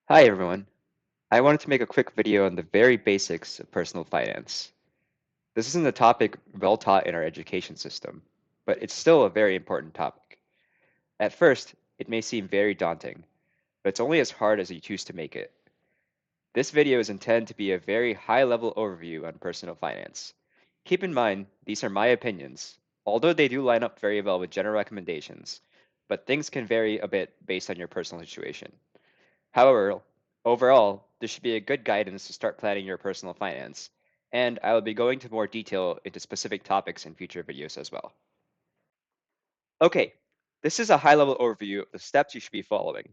Hi everyone. I wanted to make a quick video on the very basics of personal finance. This isn't a topic well taught in our education system, but it's still a very important topic. At first, it may seem very daunting, but it's only as hard as you choose to make it. This video is intended to be a very high-level overview on personal finance. Keep in mind, these are my opinions, although they do line up very well with general recommendations, but things can vary a bit based on your personal situation. However, overall, this should be a good guidance to start planning your personal finance, and I will be going into more detail into specific topics in future videos as well. Okay, this is a high-level overview of the steps you should be following.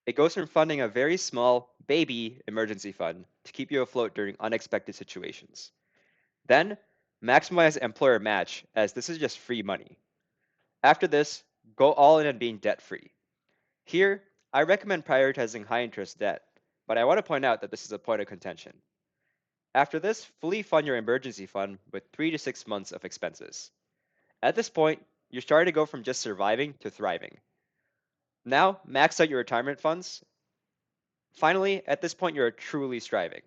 It goes from funding a very small baby emergency fund to keep you afloat during unexpected situations. Then, maximize employer match as this is just free money. After this, go all in on being debt-free. Here, I recommend prioritizing high interest debt, but I want to point out that this is a point of contention. After this, fully fund your emergency fund with 3 to 6 months of expenses. At this point, you're starting to go from just surviving to thriving. Now, max out your retirement funds. Finally, at this point, you're truly striving.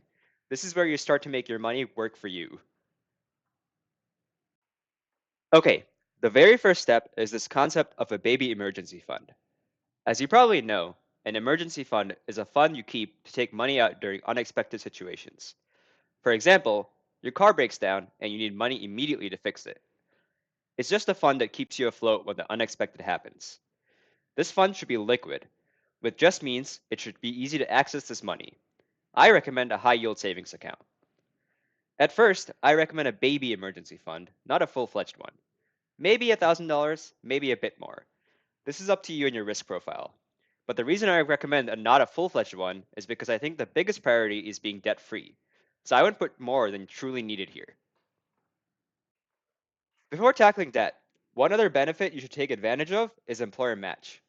This is where you start to make your money work for you. Okay, the very first step is this concept of a baby emergency fund. As you probably know, an emergency fund is a fund you keep to take money out during unexpected situations. For example, your car breaks down and you need money immediately to fix it. It's just a fund that keeps you afloat when the unexpected happens. This fund should be liquid, which just means it should be easy to access this money. I recommend a high yield savings account. At first, I recommend a baby emergency fund, not a full fledged one. Maybe $1,000, maybe a bit more. This is up to you and your risk profile. But the reason I recommend not a full fledged one is because I think the biggest priority is being debt free. So I would put more than truly needed here. Before tackling debt, one other benefit you should take advantage of is employer match.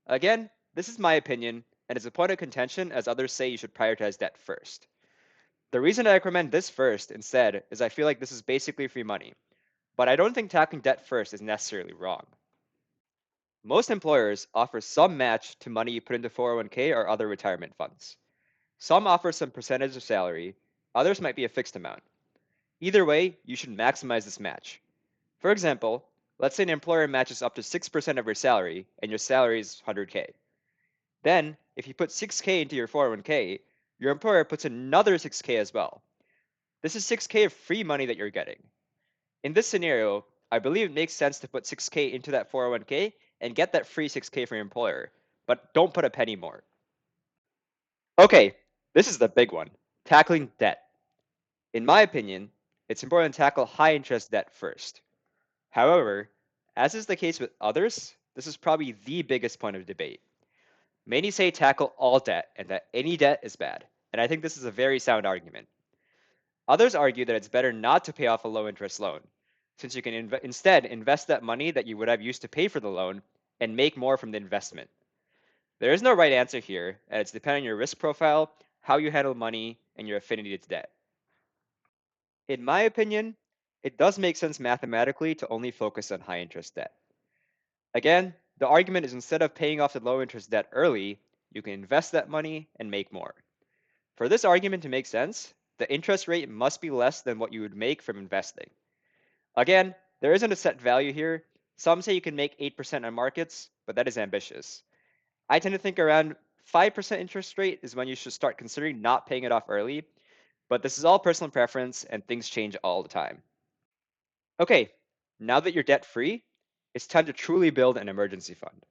Again, this is my opinion, and it's a point of contention as others say you should prioritize debt first. The reason I recommend this first instead is I feel like this is basically free money, but I don't think tackling debt first is necessarily wrong. Most employers offer some match to money you put into 401k or other retirement funds. Some offer some percentage of salary, others might be a fixed amount. Either way, you should maximize this match. For example, let's say an employer matches up to 6% of your salary and your salary is 100k. Then, if you put 6k into your 401k, your employer puts another 6k as well. This is 6k of free money that you're getting. In this scenario, I believe it makes sense to put 6k into that 401k and get that free 6k from your employer, but don't put a penny more. Okay, this is the big one, tackling debt. In my opinion, it's important to tackle high interest debt first. However, as is the case with others, this is probably the biggest point of debate. Many say tackle all debt and that any debt is bad, and I think this is a very sound argument. Others argue that it's better not to pay off a low interest loan, since you can instead invest that money that you would have used to pay for the loan and make more from the investment. There is no right answer here, and it's dependent on your risk profile, how you handle money, and your affinity to debt. In my opinion, it does make sense mathematically to only focus on high interest debt. Again, the argument is instead of paying off the low interest debt early, you can invest that money and make more. For this argument to make sense, the interest rate must be less than what you would make from investing. Again, there isn't a set value here. Some say you can make 8% on markets, but that is ambitious. I tend to think around 5% interest rate is when you should start considering not paying it off early, but this is all personal preference and things change all the time. Okay, now that you're debt free, it's time to truly build an emergency fund.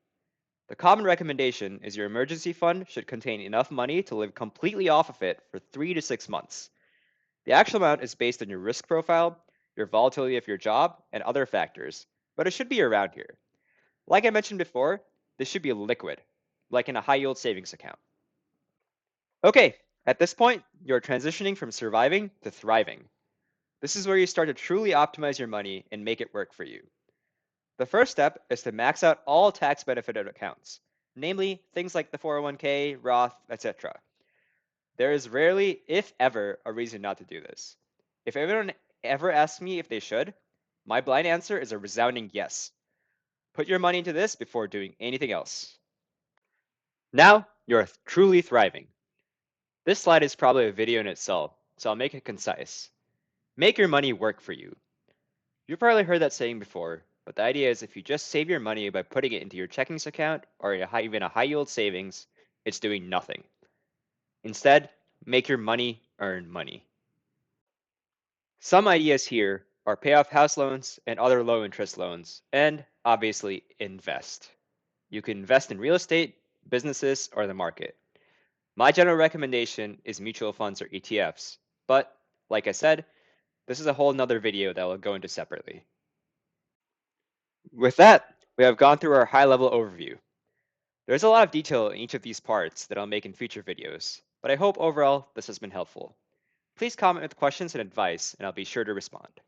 The common recommendation is your emergency fund should contain enough money to live completely off of it for 3 to 6 months. The actual amount is based on your risk profile, your volatility of your job, and other factors, but it should be around here. Like I mentioned before, this should be liquid, like in a high yield savings account. Okay, at this point, you're transitioning from surviving to thriving. This is where you start to truly optimize your money and make it work for you. The first step is to max out all tax benefited accounts, namely things like the 401k, Roth, etc. There is rarely, if ever, a reason not to do this. If anyone ever asks me if they should, my blind answer is a resounding yes. Put your money into this before doing anything else. Now, you're truly thriving. This slide is probably a video in itself, so I'll make it concise. Make your money work for you. You've probably heard that saying before, but the idea is if you just save your money by putting it into your checkings account or even a high yield savings, it's doing nothing. Instead, make your money earn money. Some ideas here are pay off house loans and other low interest loans, and obviously invest. You can invest in real estate, businesses, or the market. My general recommendation is mutual funds or ETFs, but like I said, this is a whole nother video that we'll go into separately. With that, we have gone through our high level overview. There's a lot of detail in each of these parts that I'll make in future videos, but I hope overall this has been helpful. Please comment with questions and advice, and I'll be sure to respond.